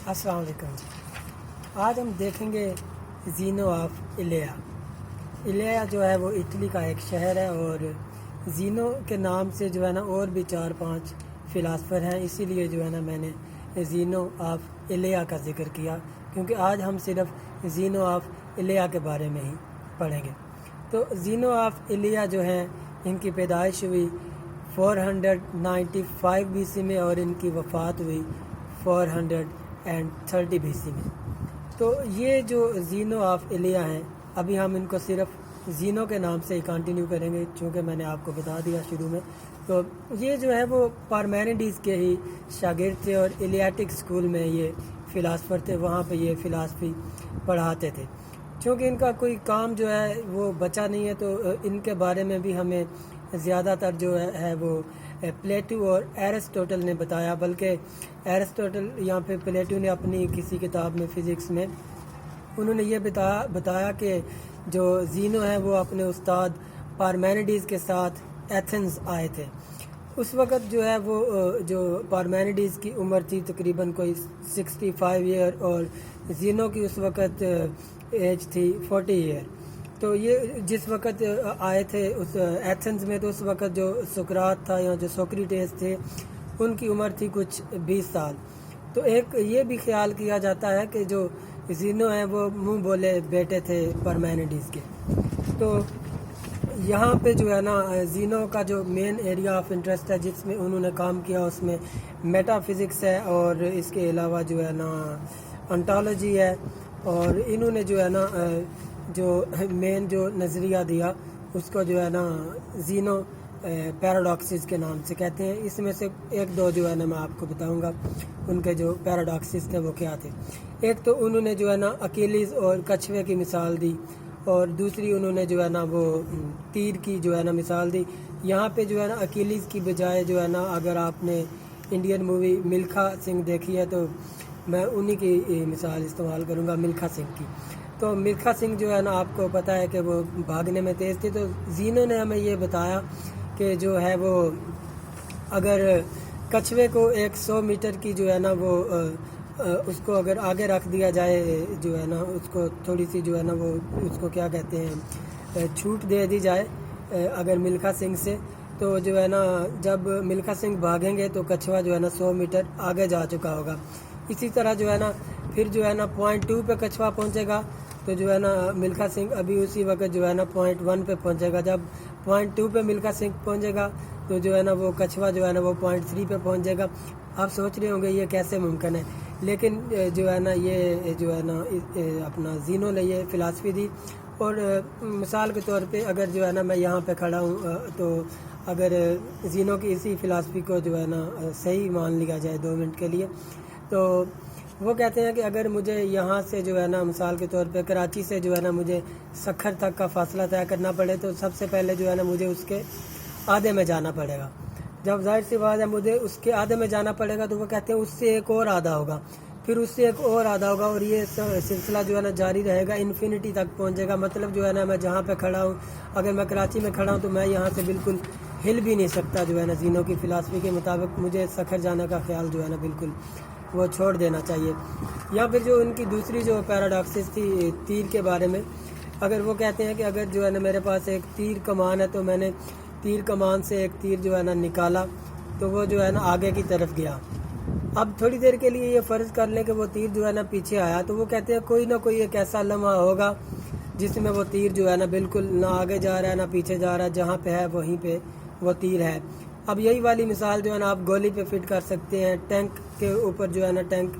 अस्सलाम वालेकुम। आज हम देखेंगे ज़ीनो ऑफ इलिया। इलिया जो है वो इटली का एक शहर है और ज़ीनो के नाम से जो है ना और भी 4-5 फ़िलासफ़र हैं, इसीलिए जो है ना मैंने ज़ीनो ऑफ इलिया का ज़िक्र किया, क्योंकि आज हम सिर्फ ज़ीनो ऑफ इलिया के बारे में ही पढ़ेंगे। तो ज़ीनो ऑफ इलिया जो हैं, इनकी पैदाइश हुई 495 BC में और इनकी वफ़ात हुई 430 BC में। तो ये जो ज़ीनो ऑफ इलिया हैं, अभी हम इनको सिर्फ ज़ीनो के नाम से ही कंटिन्यू करेंगे, चूँकि मैंने आपको बता दिया शुरू में। तो ये जो है वो पार्मेनिडीज़ के ही शागिर्द थे और इलियाटिक स्कूल में ये फ़िलासफ़र थे, वहाँ पे ये फ़िलासफ़ी पढ़ाते थे। चूँकि इनका कोई काम जो है वो बचा नहीं है, तो इनके बारे में भी हमें ज़्यादातर जो है वो प्लेटो और एरिस्टोटल ने बताया, बल्कि एरिस्टोटल यहाँ पे प्लेटो ने अपनी किसी किताब में फ़िज़िक्स में उन्होंने ये बताया कि जो ज़ीनो है वो अपने उस्ताद पार्मेनिडीज़ के साथ एथेंस आए थे। उस वक़्त जो है वो जो पार्मेनिडीज़ की उम्र थी तकरीबन कोई 65 ईयर और ज़ीनो की उस वक़्त एज थी 40 ईयर। तो ये जिस वक़्त आए थे उस एथेंस में, तो उस वक़्त जो सुकरात था या जो सोक्रेटिस थे, उनकी उम्र थी कुछ 20 साल। तो एक ये भी ख्याल किया जाता है कि जो ज़ीनो हैं वो मुंह बोले बेटे थे पार्मेनिडीज़ के। तो यहाँ पे जो है ना ज़ीनो का जो मेन एरिया ऑफ इंटरेस्ट है जिसमें उन्होंने काम किया, उसमें मेटाफिज़िक्स है और इसके अलावा जो है ना ऑन्टोलॉजी है। और इन्होंने जो है ना जो मेन जो नज़रिया दिया उसको जो है ना ज़ीनो पैराडॉक्सिस के नाम से कहते हैं। इसमें से एक दो जो है ना मैं आपको बताऊंगा उनके जो पैराडॉक्सिस थे वो क्या थे। एक तो उन्होंने जो है ना अकीलीस और कछुए की मिसाल दी, और दूसरी उन्होंने जो है ना वो तीर की जो है ना मिसाल दी। यहाँ पे जो है ना अकीलीस की बजाय जो है ना, अगर आपने इंडियन मूवी मिल्खा सिंह देखी है तो मैं उन्हीं की मिसाल इस्तेमाल करूँगा, मिल्खा सिंह की। तो मिल्खा सिंह जो है ना आपको पता है कि वो भागने में तेज़ थी। तो ज़ीनो ने हमें ये बताया कि जो है वो अगर कछुए को 100 मीटर की जो है ना वो उसको अगर आगे रख दिया जाए, जो है ना उसको थोड़ी सी जो है ना वो उसको क्या कहते हैं छूट दे दी जाए अगर मिल्खा सिंह से, तो जो है ना जब मिल्खा सिंह भागेंगे तो कछुआ जो है ना 100 मीटर आगे जा चुका होगा। इसी तरह जो है ना फिर जो है ना पॉइंट 2 पे कछुआ पहुंचेगा, तो जो है ना मिल्खा सिंह अभी उसी वक्त जो है ना पॉइंट 1 पे पहुंचेगा। जब पॉइंट 2 पे मिल्खा सिंह पहुंचेगा तो जो है ना वो कछुआ जो है ना वो पॉइंट 3 पे पहुंच जाएगा। आप सोच रहे होंगे ये कैसे मुमकिन है, लेकिन जो है ना ये जो है ना अपना ज़ीनो ने ये फ़िलासफ़ी दी। और मिसाल के तौर पे अगर जो है ना मैं यहाँ पे खड़ा हूँ, तो अगर ज़ीनो की इसी फ़िलासफ़ी को जो है ना सही मान लिया जाए 2 मिनट के लिए, तो वो कहते हैं कि अगर मुझे यहाँ से जो है ना मिसाल के तौर पे कराची से जो है ना मुझे सखर तक का फ़ासला तय करना पड़े, तो सबसे पहले जो है ना मुझे उसके आधे में जाना पड़ेगा। जब जाहिर सी बात है मुझे उसके आधे में जाना पड़ेगा, तो वो कहते हैं उससे एक और आधा होगा, फिर उससे एक और आधा होगा, और ये सिलसिला जो है ना जारी रहेगा, इन्फिनिटी तक पहुँचेगा। मतलब जो है ना मैं जहाँ पे खड़ा हूँ, अगर मैं कराची में खड़ा हूँ तो मैं यहाँ से बिल्कुल हिल भी नहीं सकता। जो है ना ज़ीनो की फ़िलासफ़ी के मुताबिक मुझे सखर जाने का ख्याल जो है ना बिल्कुल वो छोड़ देना चाहिए। या फिर जो उनकी दूसरी जो पैराडॉक्सिस थी तीर के बारे में, अगर वो कहते हैं कि अगर जो है ना मेरे पास एक तीर कमान है, तो मैंने तीर कमान से एक तीर जो है ना निकाला, तो वो जो है ना आगे की तरफ गया। अब थोड़ी देर के लिए ये फ़र्ज़ कर लें कि वो तीर जो है ना पीछे आया, तो वो कहते हैं कोई ना कोई एक ऐसा लम्हा होगा जिसमें वो तीर जो है ना बिल्कुल ना आगे जा रहा है ना पीछे जा रहा है, जहाँ पे है वहीं पे वो तीर है। अब यही वाली मिसाल जो है ना आप गोली पे फिट कर सकते हैं, टैंक के ऊपर जो है ना टैंक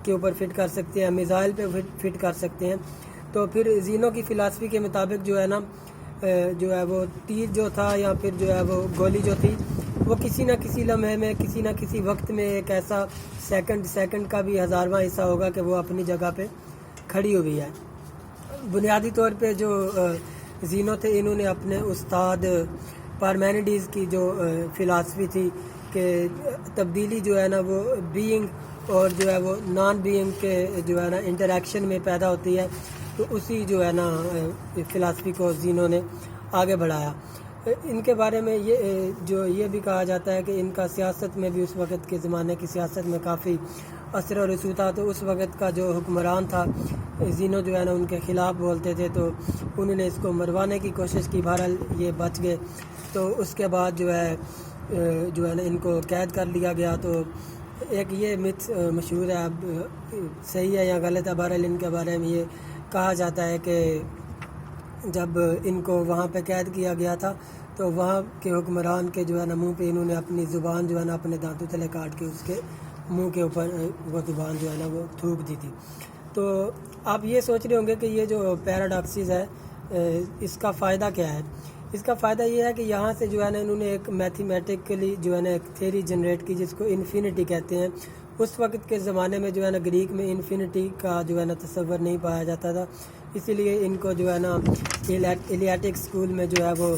के ऊपर फिट कर सकते हैं, मिसाइल पे फिट कर सकते हैं। तो फिर ज़ीनो की फ़िलासफ़ी के मुताबिक जो है ना जो है वो तीर जो था या फिर जो है वो गोली जो थी, वो किसी न किसी लम्हे में किसी न किसी वक्त में एक ऐसा सेकंड का भी 1000वां हिस्सा होगा कि वो अपनी जगह पे खड़ी हुई है। बुनियादी तौर पे जो ज़ीनो थे, इन्होंने अपने उस्ताद पार्मेनिडीज़ की जो फ़िलासफ़ी थी कि तब्दीली जो है ना वो बीइंग और जो है वो नॉन बीइंग के जो है ना इंटरेक्शन में पैदा होती है, तो उसी जो है ना फ़िलासफ़ी को ज़ीनो ने आगे बढ़ाया। ان کے بارے میں یہ بھی کہا جاتا ہے کہ ان کا سیاست میں بھی اس وقت کے زمانے کی سیاست میں کافی اثر و رسوخ تھا. تو اس وقت کا جو حکمران تھا زینو جو ہے نا ان کے خلاف بولتے تھے, تو انہوں نے اس کو مروانے کی کوشش کی. بہرحال یہ بچ گئے. تو اس کے بعد جو ہے نا ان کو قید کر لیا گیا. تو ایک یہ مت مشہور ہے, اب صحیح ہے یا غلط ہے, بہرحال ان کے بارے میں یہ کہا جاتا ہے کہ جب ان کو وہاں پہ قید کیا گیا تھا تو وہاں کے حکمران کے جو ہے نا منہ پہ انہوں نے اپنی زبان جو ہے نا اپنے دانتوں تلے کاٹ کے اس کے منہ کے اوپر وہ زبان جو ہے نا وہ تھوک دی تھی. تو آپ یہ سوچ رہے ہوں گے کہ یہ جو پیراڈاکسز ہے اس کا فائدہ کیا ہے. اس کا فائدہ یہ ہے کہ یہاں سے جو ہے نا انہوں نے ایک میتھمیٹیکلی جو ہے نا ایک تھیری جنریٹ کی جس کو انفینٹی کہتے ہیں. اس وقت کے زمانے میں جو ہے نا گریک میں انفینٹی کا جو ہے نا تصور نہیں پایا جاتا تھا, اسی لیے ان کو جو ہے نا ایلیاٹک اسکول میں جو ہے وہ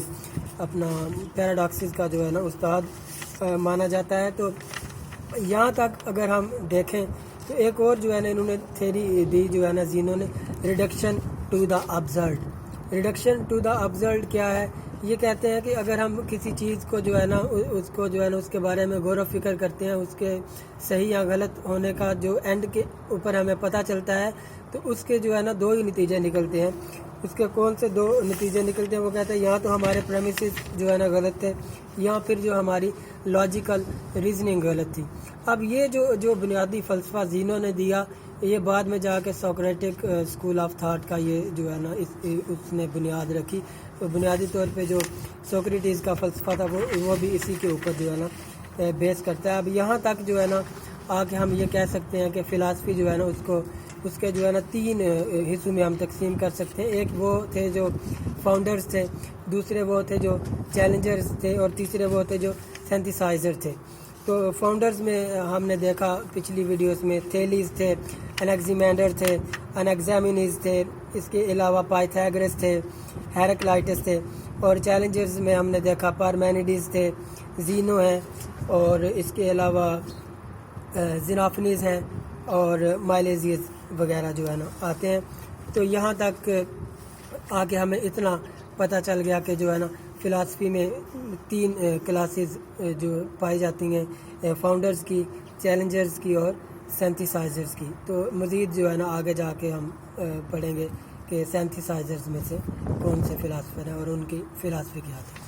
اپنا پیراڈاکسز کا جو ہے نا استاد مانا جاتا ہے. تو یہاں تک اگر ہم دیکھیں تو ایک اور جو ہے نا انہوں نے تھیری دی جو ہے نا زینو نے, reduction to the absurd. Reduction to the absurd کیا ہے؟ یہ کہتے ہیں کہ اگر ہم کسی چیز کو جو ہے نا اس کو جو ہے نا اس کے بارے میں غور و فکر کرتے ہیں, اس کے صحیح یا غلط ہونے کا جو اینڈ کے اوپر ہمیں پتہ چلتا ہے, تو اس کے جو ہے نا دو ہی نتیجے نکلتے ہیں. اس کے کون سے دو نتیجے نکلتے ہیں؟ وہ کہتے ہیں یہاں تو ہمارے پریمیسز جو ہے نا غلط تھے, یا پھر جو ہماری لاجیکل ریزننگ غلط تھی. اب یہ جو بنیادی فلسفہ زینو نے دیا, یہ بعد میں جا کے سوکریٹک اسکول آف تھاٹ کا یہ جو ہے نا اس نے بنیاد رکھی. تو بنیادی طور پہ جو سوکریٹیز کا فلسفہ تھا وہ بھی اسی کے اوپر جو ہے نا بیس کرتا ہے. اب یہاں تک جو ہے نا آ کے ہم یہ کہہ سکتے ہیں کہ فلاسفی جو ہے نا اس کے جو ہے نا تین حصوں میں ہم تقسیم کر سکتے ہیں. ایک وہ تھے جو فاؤنڈرز تھے, دوسرے وہ تھے جو چیلنجرز تھے, اور تیسرے وہ تھے جو سینتھیسائزر تھے. تو فاؤنڈرز میں ہم نے دیکھا پچھلی ویڈیوز میں تھیلیز تھے, انیگزیمینڈر تھے, انیگزامینیز تھے, اس کے علاوہ پائتھاگرس تھے, ہیراکلائٹس تھے. اور چیلنجرز میں ہم نے دیکھا پارمینیڈیز تھے, زینو ہیں, اور اس کے علاوہ زینوفنیز ہیں, اور مائلیزیز وغیرہ جو ہے نا آتے ہیں. تو یہاں تک آ کے ہمیں اتنا پتہ چل گیا کہ جو ہے نا فلاسفی میں تین کلاسز جو پائی جاتی ہیں, فاؤنڈرز کی, چیلنجرز کی, اور سینتھیسائزرز کی. تو مزید جو ہے نا آگے جا کے ہم پڑھیں گے کہ سینتھیسائزرز میں سے کون سے فلاسفر ہیں اور ان کی فلاسفی کیا تھی.